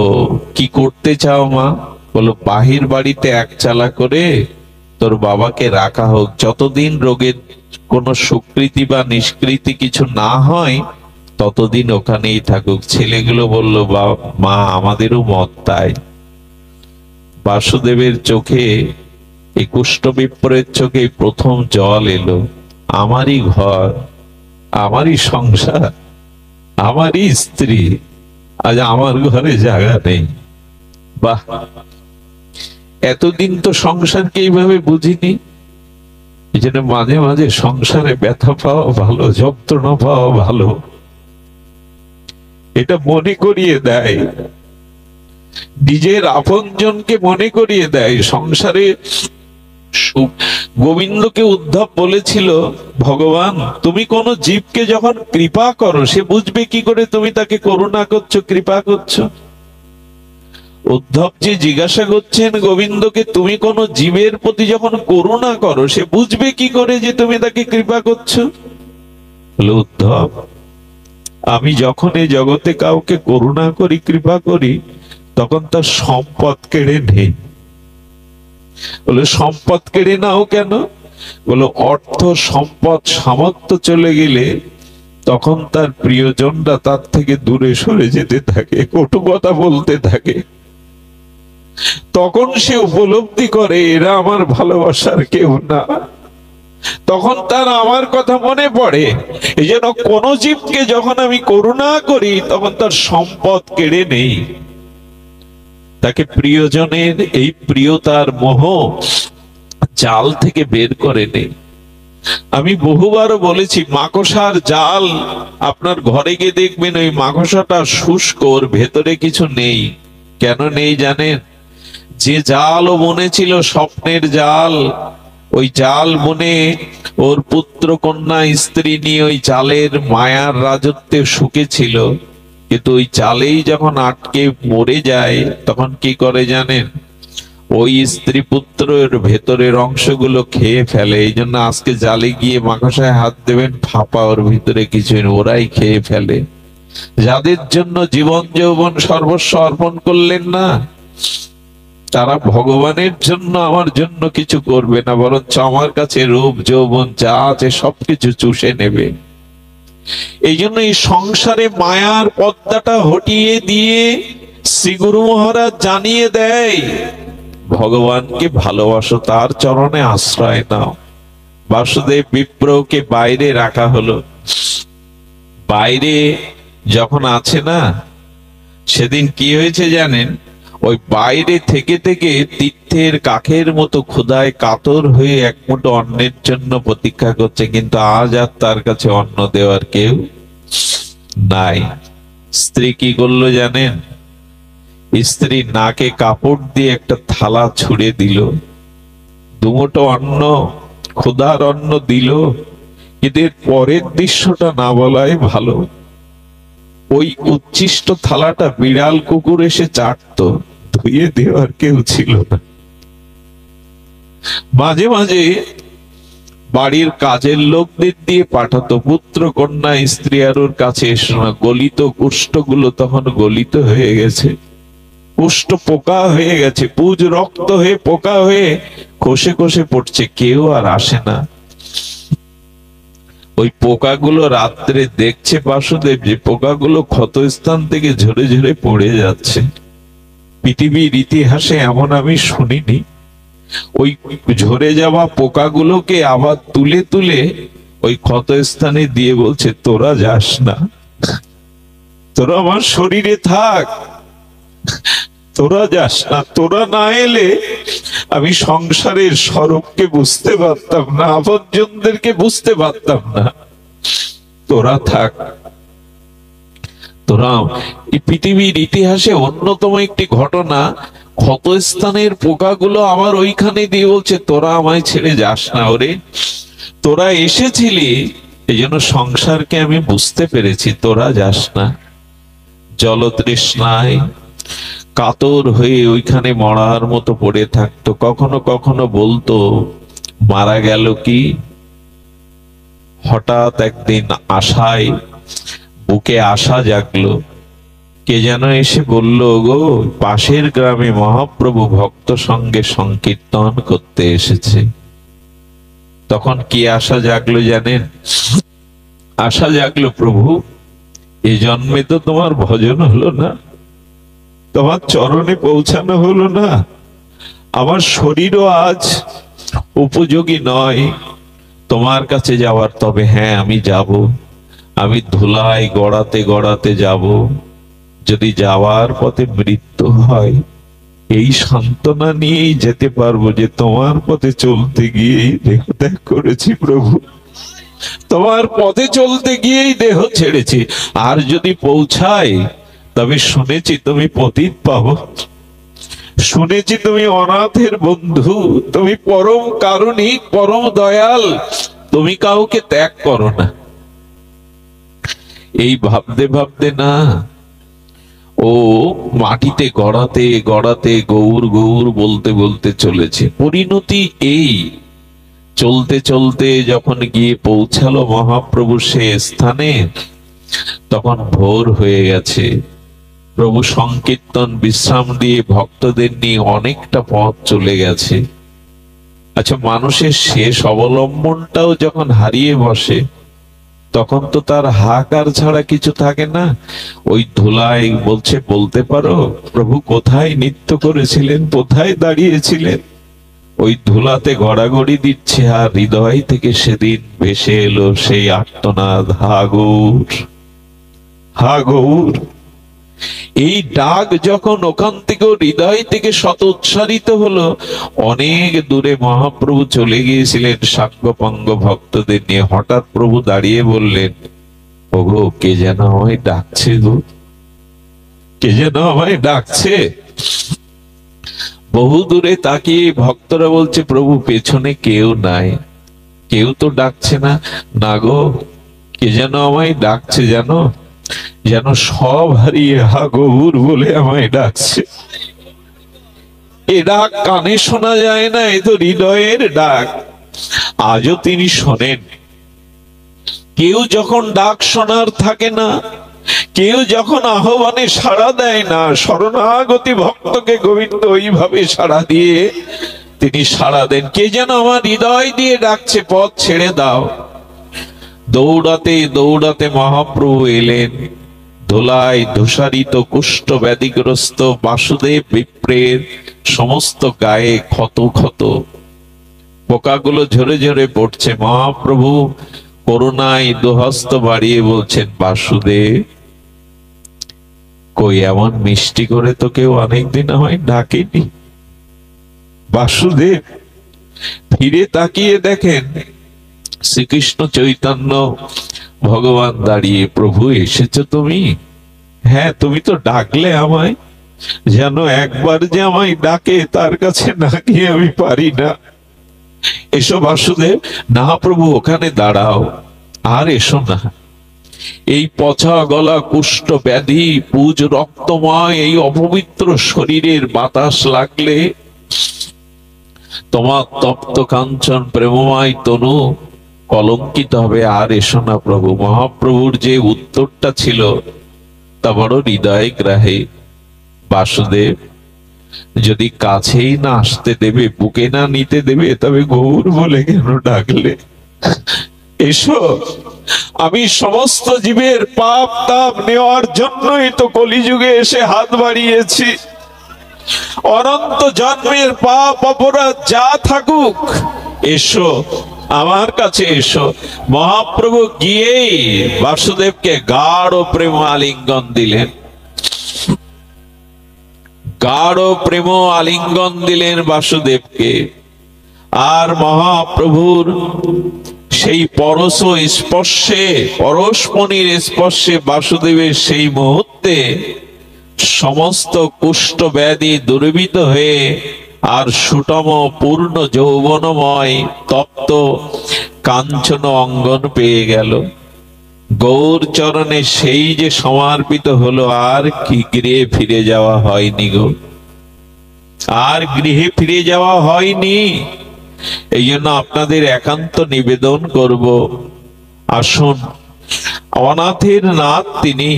কি করতে চাও মা? বলো, বাহির বাড়িতে একচালা করে তোর বাবাকে রাখা হোক, যতদিন রোগের কোনো স্বীকৃতি বা নিষ্কৃতি কিছু না হয় ততদিন ওখানেই থাকুক। ছেলেগুলো বলল, মা আমাদেরও মত তাই। বাসুদেবের চোখে, এই কুষ্ঠ বিপ্রের চোখে প্রথম জল এলো। আমারই ঘর, আমারই সংসার, আমারই স্ত্রী, আজ আমার ঘরে জায়গা নেই। বাহ, এতদিন তো সংসারকে এইভাবে বুঝিনি। এই জন্য মাঝে মাঝে সংসারে ব্যথা পাওয়া ভালো, যন্ত্রণা পাওয়া ভালো, এটা মনে করিয়ে দেয়, নিজের আপনজনকে মনে করিয়ে দেয় সংসারে। গোবিন্দকে উদ্ধব বলেছিল, ভগবান তুমি কোন জীবকে যখন কৃপা করো সে বুঝবে কি করে তুমি তাকে করুণা করছো, কৃপা করছো? উদ্ধবজি জিজ্ঞাসা করছেন গোবিন্দকে, তুমি কোন জীবের প্রতি যখন করুণা করো সে বুঝবে কি করে যে তুমি তাকে কৃপা করছো? বলে, উদ্ধব আমি যখন এই জগতে কাউকে করুণা করি, কৃপা করি, তখন তার সম্পদ কেড়ে নেই। বলে, সম্পদ কেড়ে নাও কেন? বলো, অর্থ সম্পদ সামর্থ্য চলে গেলে তখন তার প্রিয়জনরা তার থেকে দূরে সরে যেতে থাকে, কটু কথা বলতে থাকে। তখন সে উপলব্ধি করে এরা আমার ভালোবাসার কেউ না, তখন তার আমার কথা মনে পড়ে। এই জন্য কোন জীবকে যখন আমি করুণা করি তখন তার সম্পদ কেড়ে নেই, তাকে প্রিয়জনের এই প্রিয়তার মোহ জাল থেকে বের করে নেই। আমি বহুবারও বলেছি, মাকড়সার জাল আপনার ঘরে গিয়ে দেখবেন ওই মাকড়সাটা শুষ্ক, ওর ভেতরে কিছু নেই। কেন নেই জানেন? যে জাল ও বুনেছিল স্বপ্নের জাল, ওই জাল বুনে ওর পুত্র কন্যা স্ত্রী নিয়ে ওই জালের মায়ার রাজত্বে সুখে ছিল, কিন্তু ওই জালেই যখন আটকে মরে যায় তখন কি করে জানেন? ওই স্ত্রী পুত্রের ভেতরের অংশগুলো খেয়ে ফেলে। এই জন্য আজকে জালে গিয়ে মাকড়সায় হাত দেবেন, ফাঁপা, ওর ভিতরে কিছু ওরাই খেয়ে ফেলে। যাদের জন্য জীবন যৌবন সর্বস্ব অর্পণ করলেন না, তারা ভগবানের জন্য আমার জন্য কিছু করবে না, বরঞ্চ আমার কাছে রূপ যৌবন যা আছে সবকিছু চুষে নেবে। এই জন্য এই সংসারে মায়ার পর্দাটা হটিয়ে দিয়ে শ্রী গুরু মহারাজ জানিয়ে দেয়, ভগবানকে ভালোবাসো, তার চরণে আশ্রয় নাও। বাসুদেব বিপ্রকে বাইরে রাখা হলো। বাইরে যখন আছে না, সেদিন কি হয়েছে জানেন? ওই বাইরে থেকে থেকে তীর্থের কাকের মতো ক্ষুধায় কাতর হয়ে এক মুঠো অন্নের জন্য প্রতীক্ষা করছে, কিন্তু আজ আর তার কাছে অন্ন দেওয়ার কেউ নাই। স্ত্রী কি করলো জানেন? স্ত্রী নাকে কাপড় দিয়ে একটা থালা ছুঁড়ে দিল, দুমুঠো অন্ন, ক্ষুধার অন্ন দিল। কিন্তু এর পরের দৃশ্যটা না বলাই ভালো। ওই উচ্ছিষ্ট থালাটা বিড়াল কুকুর এসে চাটতো, ধুয়ে দেওয়ার কেউ ছিল না। মাঝে মাঝে বাড়ির কাজের লোকদের দিয়ে পাঠাতো, পুত্র কন্যা স্ত্রী আর ওর কাছে এসো না। গলিত কুষ্ঠগুলো তখন গলিত হয়ে গেছে, কুষ্ঠ পোকা হয়ে গেছে, পুজ রক্ত হয়ে পোকা হয়ে খসে খসে পড়ছে, কেউ আর আসে না। ওই পোকাগুলো রাত্রে দেখছে বাসুদেব যে পোকাগুলো ক্ষতস্থান থেকে ঝরে ঝরে পড়ে যাচ্ছে। পৃথিবীর ইতিহাসে এমন আমি শুনিনি। ওই ঝরে যাওয়া পোকাগুলোকে আবার তুলে তুলে ওই ক্ষতস্থানে দিয়ে বলছে, তোরা যাস না, তোরা আমার শরীরে থাক, তোরা যাস না। তোরা না এলে আমি সংসারের স্বরূপকে বুঝতে পারতাম না, আপনজনদেরকে বুঝতে পারতাম না। তোরা থাক, তোরা। এই পৃথিবীর ইতিহাসে অন্যতম একটি ঘটনা, ক্ষতস্থানের পোকাগুলো আমার ওইখানে দিয়ে বলছে, তোরা আমায় ছেড়ে যাস না। ওরে, তোরা এসেছিলি এই জন্য সংসারকে আমি বুঝতে পেরেছি, তোরা যাস না। জলতৃষ্ণায় কাতর হয়ে ওইখানে মরার মতো পড়ে থাকতো। কখনো কখনো বলতো, মারা গেল কি? হঠাৎ একদিন আশায় বুকে আশা জাগলো, কে যেন এসে বলল, গো পাশের গ্রামে মহাপ্রভু ভক্ত সঙ্গে সংকীর্তন করতে এসেছে। তখন কি আশা জাগলো জানেন? আশা জাগলো, প্রভু এ জন্মে তো তোমার ভজন হলো না, তোমার চরণে পৌঁছানো হলো না, আমার শরীরও আজ উপযোগী নয় তোমার কাছে যাওয়ার। তবে হ্যাঁ, আমি যাব, আমি ধুলায় গড়াতে গড়াতে যাব। যদি যাওয়ার পথে মৃত্যু হয় এই সান্ত্বনা নিয়েই যেতে পারবো যে তোমার পথে চলতে গিয়েই দেহ ত্যাগ করেছি প্রভু, তোমার পথে চলতে গিয়েই দেহ ছেড়েছি। আর যদি পৌঁছাই, তবে শুনেছি তুমি পতিত পাবো, শুনেছি তুমি অনাথের বন্ধু, তুমি পরম কারুণিক, পরম দয়াল, তুমি কাউকে ত্যাগ করো না। এই ভাবতে ভাবতে না ও মাটিতে গড়াতে গড়াতে গৌর গৌর বলতে বলতে চলেছে। পরিণতি এই, চলতে চলতে যখন গিয়ে পৌঁছালো মহাপ্রভু সে স্থানে, তখন ভোর হয়ে গেছে। প্রভু সংকীর্তন বিশ্রাম দিয়ে ভক্তদের নিয়ে অনেকটা পথ চলে গেছে। আচ্ছা, মানুষের শেষ অবলম্বনটাও যখন হারিয়ে বসে, তখন তো তার হাহাকার ছাড়া কিছু থাকে না। ওই ধুলায় বলছে, বলতে পারো প্রভু কোথায় নৃত্য করেছিলেন, কোথায় দাঁড়িয়েছিলেন? ওই ধুলাতে গড়াগড়ি দিচ্ছে, আর হৃদয় থেকে সেদিন ভেসে এলো সেই আর্তনাদ, হা গৌর, হা গৌর। এই ডাক যখন ওখান থেকে হৃদয় থেকে শতোচ্চারিত হলো, অনেক দূরে মহাপ্রভু চলে গিয়েছিলেন সাঙ্গপাঙ্গ ভক্তদের নিয়ে। হঠাৎ প্রভু দাঁড়িয়ে বললেন, ওগো কে যেন আমায় ডাকছে গো, কে যেন আমায় ডাকছে। বহু দূরে তাকিয়ে ভক্তরা বলছে, প্রভু পেছনে কেউ নাই, কেউ তো ডাকছে না। না গো, কে যেন আমায় ডাকছে, জানো, যেন সব হারিয়ে হা গৌর বলে আমায় ডাকছে। এ ডাক কানে শোনা যায় না, এ তো হৃদয়ের ডাক। আজও তিনি শোনেন। কেউ যখন ডাক শোনার থাকে না, কেউ যখন আহ্বানে সাড়া দেয় না, শরণাগতি ভক্তকে গোবিন্দ ওইভাবে সাড়া দিয়ে তিনি সাড়া দেন। কে যেন আমার হৃদয় দিয়ে ডাকছে, পথ ছেড়ে দাও। দৌড়াতে দৌড়াতে মহাপ্রভু এলেন। ধুলায় ধূসারিত কুষ্ঠ ব্যাধিগ্রস্ত বাসুদেব বিপ্রের সমস্ত গায়ে ক্ষত ক্ষত, পোকাগুলো ঝরে ঝরে পড়ছে। মহাপ্রভু করুণায় দুহস্ত বাড়িয়ে বলছেন, বাসুদেব, কই এমন মিষ্টি করে তো কেউ অনেকদিন আমায় ডাকেনি। বাসুদেব ফিরে তাকিয়ে দেখেন শ্রীকৃষ্ণ চৈতন্য ভগবান দাঁড়িয়ে। প্রভু এসেছো তুমি? হ্যাঁ, তুমি তো ডাকলে আমায়, যেন একবার যে আমায় ডাকে তার কাছে না গিয়ে আমি পারি না। এসো বাসুদেব। না প্রভু, ওখানে দাঁড়াও, আর এসো না। এই পচা গলা কুষ্ঠ ব্যাধি পুজ রক্তময় এই অপবিত্র শরীরের বাতাস লাগলে তোমার তপ্ত কাঞ্চন প্রেমময় তনু কলঙ্কিত হবে। আর এসো না প্রভু। মহাপ্রভুর যে উত্তরটা ছিল তা বড় হৃদয় গ্রাহী। বাসুদেব, যদি কাছেই না আসতে দেবে, বুকে না নিতে দেবে, তবে গৌর বলে কেন ডাকলে? এসো, আমি সমস্ত জীবের পাপ তাপ নেওয়ার জন্যই তো কলিযুগে এসে হাত বাড়িয়েছি। অনন্ত জন্মের পাপ অপরাধ যা থাকুক, এসো আমার কাছে এসো। মহাপ্রভু গিয়েই বাসুদেবকে গাঢ় প্রেম আলিঙ্গন দিলেন, গাঢ় প্রেম আলিঙ্গন দিলেন বাসুদেবকে। আর মহাপ্রভুর সেই পরশ স্পর্শে, পরশমণির স্পর্শে বাসুদেবের সেই মুহূর্তে সমস্ত কুষ্ঠ ব্যাধি দুর্বিত হয়ে আর সুটম পূর্ণ যৌবনময় তপ্ত কাঞ্চন অঙ্গন পেয়ে গেল। গৌর চরণে সেই যে সমর্পিত হলো, আর কি গৃহে ফিরে যাওয়া হয়নি গো, আর গৃহে ফিরে যাওয়া হয়নি। এই জন্য আপনাদের একান্ত নিবেদন করব, আসুন, অনাথের নাথ তিনি।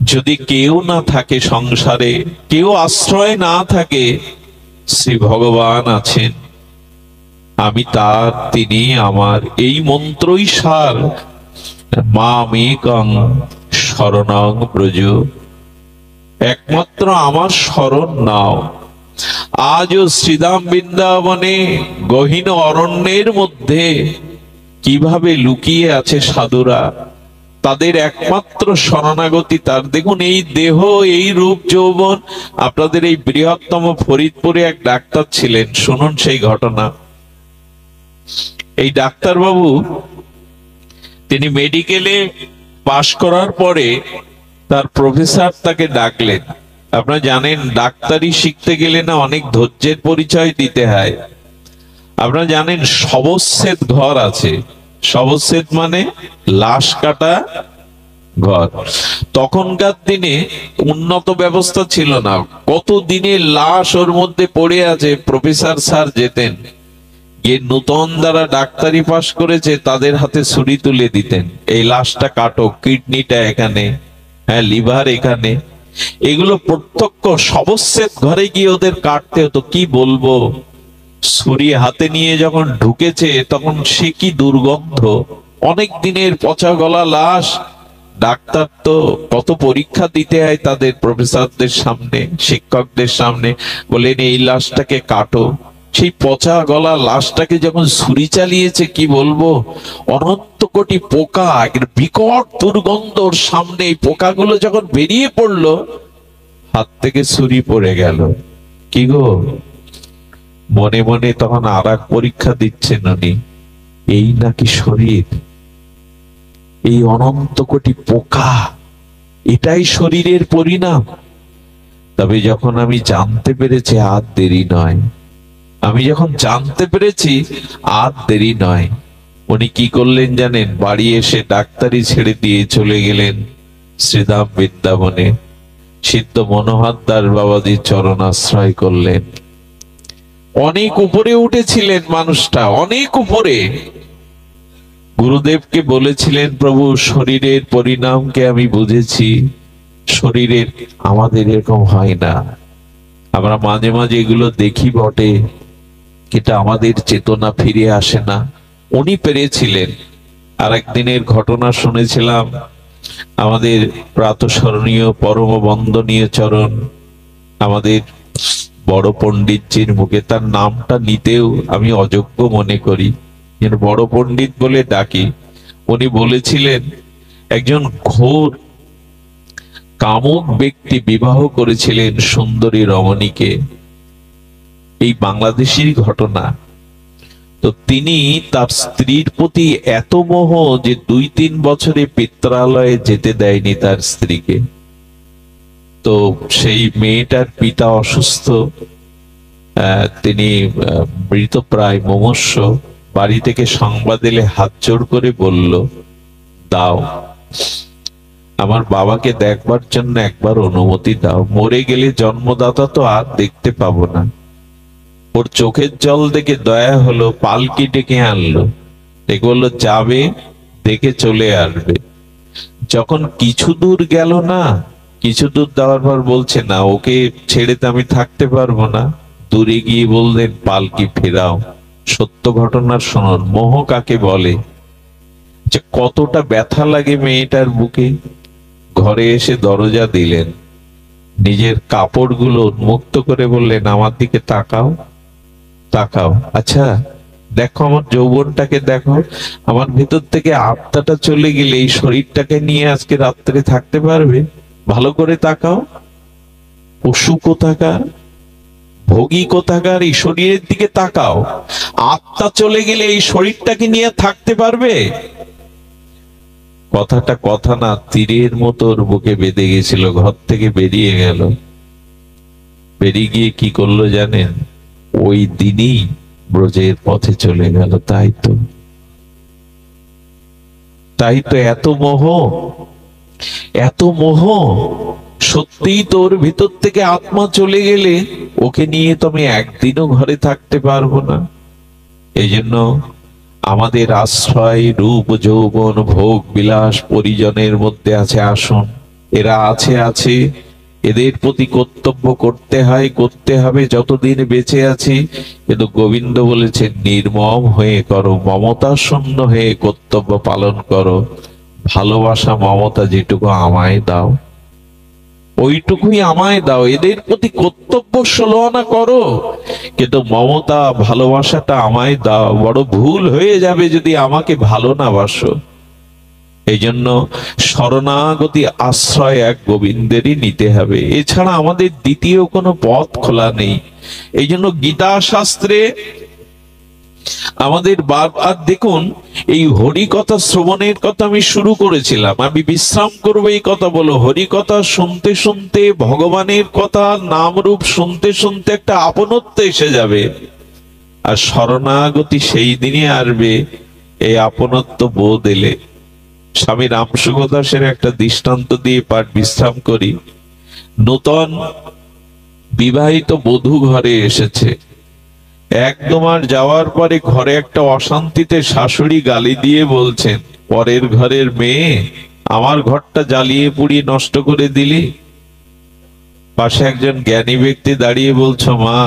যদি কেউ না থাকে সংসারে, কেউ আশ্রয় না থাকে, শ্রী ভগবান আছেন, আমি তার, তিনি আমার। এই মন্ত্রই সার, মামেকং শরণং ব্রজ, একমাত্র আমার শরণ নাও। আজও শ্রীধাম বৃন্দাবনে গহীন অরণ্যের মধ্যে কিভাবে লুকিয়ে আছে সাধুরা, তাদের একমাত্র শরণাগতি তার। দেখুন, এই দেহ, এই রূপ যৌবন। আপনাদের এই বৃহত্তম ফরিদপুরে এক ডাক্তার ছিলেন, শুনুন সেই ঘটনা। এই ডাক্তারবাবু, তিনি মেডিকেলে পাশ করার পরে তার প্রফেসর তাকে ডাকলেন। আপনারা জানেন, ডাক্তারি শিখতে গেলে না অনেক ধৈর্যের পরিচয় দিতে হয়। আপনারা জানেন শবচ্ছেদ ঘর আছে। শবচ্ছেদ মানে লাশ কাটা ঘর। তখনকার দিনে উন্নত ব্যবস্থা ছিল না। কত দিনের লাশ ওর মধ্যে পড়ে আছে। প্রফেসর স্যার যেতেন, গিয়ে নূতন যারা ডাক্তারি পাশ করেছে তাদের হাতে ছুরি তুলে দিতেন, এই লাশটা কাটো, কিডনিটা এখানে, হ্যাঁ লিভার এখানে। এগুলো প্রত্যক্ষ শবচ্ছেদ ঘরে গিয়ে ওদের কাটতে হতো। কি বলবো, ছুরি হাতে নিয়ে যখন ঢুকেছে তখন সে কি দুর্গন্ধ, অনেক দিনের পচা গলা লাশ। ডাক্তার তো কত পরীক্ষা দিতে হয় তাদের, প্রফেসরদের সামনে, শিক্ষকদের সামনে। বলেন এই লাশটাকে কাটো। সেই পচা গলা লাশটাকে যখন ছুরি চালিয়েছে, কি বলবো, অনন্ত কোটি পোকা, বিকট দুর্গন্ধ। ওর সামনে এই পোকাগুলো যখন বেরিয়ে পড়লো, হাত থেকে ছুরি পড়ে গেল। কি গো, মনে মনে তখন আর এক পরীক্ষা দিচ্ছেন উনি, এই নাকি শরীর, এই অনন্ত কোটি পোকা, এটাই শরীরের পরিণাম। তবে যখন আমি জানতে পেরেছি আর দেরি নয়, আমি যখন জানতে পেরেছি আর দেরি নয়, উনি কি করলেন জানেন? বাড়ি এসে ডাক্তারি ছেড়ে দিয়ে চলে গেলেন শ্রীধাম বৃন্দাবনে। সিদ্ধ মনোহর দাস বাবাজির চরণ আশ্রয় করলেন। অনেক উপরে উঠেছিলেন মানুষটা, অনেক উপরে। গুরুদেবকে বলেছিলেন, প্রভু শরীরের পরিণামকে আমি বুঝেছি, শরীরের আমাদের এরকম হয় না। আমরা মাঝে মাঝে এগুলো দেখি বটে, কিন্তু আমাদের চেতনা ফিরে আসে না। উনি পেরেছিলেন। আর একদিনের ঘটনা শুনেছিলাম, আমাদের প্রাতঃস্মরণীয় পরম বন্দনীয় চরণ, আমাদের বড় পণ্ডিতজির মুখে, তার নামটা নিতেও আমি অযোগ্য মনে করি, বড় পণ্ডিত বলে ডাকি। উনি বলেছিলেন, একজন ঘোর কামুক ব্যক্তি বিবাহ করেছিলেন সুন্দরী রমণীকে। এই বাংলাদেশের ঘটনা। তো তিনি তার স্ত্রীর প্রতি এত মোহ যে 2-3 বছরে পিত্রালয়ে যেতে দেয়নি তার স্ত্রীকে। তো সেই মেয়েটার পিতা অসুস্থ, তিনি মৃতপ্রায়, মুমূর্ষ। বাড়ি থেকে সংবাদ এলে হাত জোড় করে বলল, দাও, আমার বাবাকে দেখবার জন্য একবার অনুমতি দাও। মরে গেলে জন্মদাতা তো আর দেখতে পাবো না। ওর চোখের জল দেখে দয়া হলো, পালকি ডেকে আনলো, দেখে বললো যাবে, দেখে চলে আসবে। যখন কিছু দূর গেল না, কিছু দূর যাওয়ার পর বলছে, না, ওকে ছেড়ে তো আমি থাকতে পারবো না। দূরে গিয়ে বললেন, পালকি ফেরাও। সত্য ঘটনার শুনুন, মোহ কাকে বলে, যে কতটা ব্যথা লাগে মেয়েটার বুকে। ঘরে এসে দরজা দিলেন, নিজের কাপড়গুলো উন্মুক্ত করে বললেন, আমার দিকে তাকাও, তাকাও। আচ্ছা দেখো, আমার যৌবনটাকে দেখো। আমার ভিতর থেকে আত্মাটা চলে গেলে এই শরীরটাকে নিয়ে আজকে রাত্রে থাকতে পারবে? ভালো করে তাকাও। পশু কোথাকার, ভোগী কোথাকার, এই শরীরের দিকে তাকাও। আত্মা চলে গেলে এই শরীরটাকে নিয়ে থাকতে পারবে? কথাটা কথা না, তীরের মতো ওর বুকে বেঁধে গেছিল। ঘর থেকে বেরিয়ে গেল। বেরিয়ে গিয়ে কি করলো জানেন? ওই দিনই ব্রজের পথে চলে গেল। তাই তো, তাই তো, এত মোহ, এত মোহ। সত্যিই তোর ভিতর থেকে আত্মা চলে গেলে ওকে নিয়ে তো আমি একদিনও ঘরে থাকতে পারবো না। এই জন্য আমাদের আশ্রয় রূপ যৌবন ভোগ বিলাস পরিজনের মধ্যে আছে আসন। এরা আছে আছে, এদের প্রতি কর্তব্য করতে হয়, করতে হবে যতদিন বেঁচে আছি। কিন্তু গোবিন্দ বলেছেন, নির্মম হয়ে করো, মমতা শূন্য হয়ে কর্তব্য পালন করো। ভালোবাসা মমতা যেটুকু আমায় দাও, ওইটুকুই আমায় দাও। এদের প্রতি কর্তব্য 16 আনা করো, কিন্তু মমতা ভালোবাসাটা আমায় দাও। বড় ভুল হয়ে যাবে যদি আমাকে ভালো না বাসো। এই জন্য শরণাগতি আশ্রয় এক গোবিন্দেরই নিতে হবে, এছাড়া আমাদের দ্বিতীয় কোনো পথ খোলা নেই। এই জন্য গীতা শাস্ত্রে আমাদের বারবার দেখুন, এই হরি কথা শ্রবণের কথা আমি শুরু করেছিলাম, আমি বিশ্রাম করবো এই কথা বলো, হরি কথা শুনতে শুনতে, ভগবানের কথা নাম রূপ শুনতে শুনতে একটা আপনত্ব এসে যাবে। আর শরণাগতি সেই দিনই আসবে এই আপনত্ব বোধ এলে। স্বামী রামসুখ দাসের একটা দৃষ্টান্ত দিয়ে পাঠ বিশ্রাম করি। নূতন বিবাহিত বধূ ঘরে এসেছে, একদম আর যাওয়ার পরে ঘরে একটা অশান্তিতে শাশুড়ি গালি দিয়ে বলছেন, পরের ঘরের মেয়ে, আমার ঘরটা জ্বালিয়ে পুড়িয়ে নষ্ট করে দিলি। পাশে একজন জ্ঞানী ব্যক্তি দাঁড়িয়ে বলছো, মা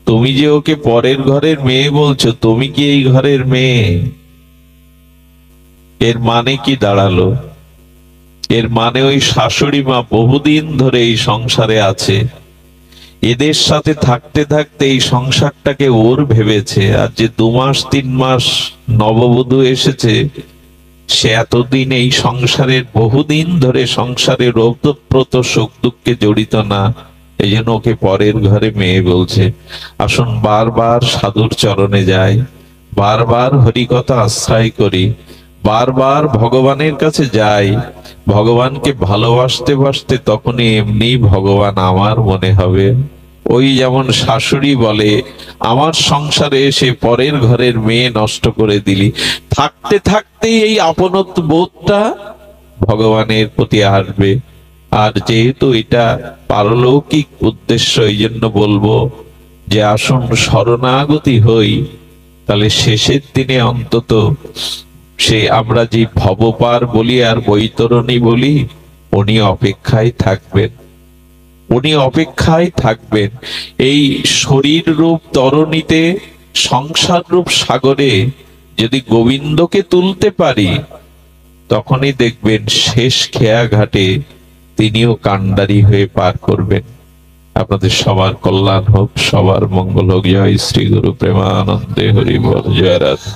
তুমি যে ওকে পরের ঘরের মেয়ে বলছো, তুমি কি এই ঘরের মেয়ে? এর মানে কি দাঁড়ালো? এর মানে ওই শাশুড়ি মা বহুদিন ধরে এই সংসারে আছে, এদের সাথে থাকতে থাকতে এই সংসারটাকে ওর ভেবেছে। আর যে 2 মাস 3 মাস নববধূ এসেছে, সে এতদিন এই সংসারের বহুদিন ধরে সংসারের ওতপ্রোত সুখ দুঃখে জড়িত না, এই জন্য ওকে পরের ঘরে মেয়ে বলছে। আসুন বারবার সাধুর চরণে যাই, বারবার হরিকথা আশ্রয় করি, বারবার ভগবানের কাছে যাই, ভগবানকে ভালোবাসতে বাসতে তখনই এমনি ভগবান আমার মনে হবে। ওই যেমন শাশুড়ি বলে, আমার সংসারে এসে পরের ঘরের মেয়ে নষ্ট করে দিলি, থাকতে থাকতেই এই আপনত্ব বোধটা ভগবানের প্রতি আসবে। আর যেহেতু এটা পারলৌকিক উদ্দেশ্য, এই জন্য বলবো যে আসুন শরণাগতি হই, তাহলে শেষের দিনে অন্তত সে আমরা যে ভবপার বলি আর বৈতরণী বলি, উনি অপেক্ষায় থাকবেন, উনি অপেক্ষায় থাকবেন। এই শরীর রূপ তরণীতে, সংসার রূপ সাগরে যদি গোবিন্দকে তুলতে পারি, তখনই দেখবেন শেষ খেয়া ঘাটে তিনিও কান্ডারি হয়ে পার করবেন। আপনাদের সবার কল্যাণ হোক, সবার মঙ্গল হোক। জয় শ্রী গুরু প্রেমানন্দে হরি বল। জয় রাধা।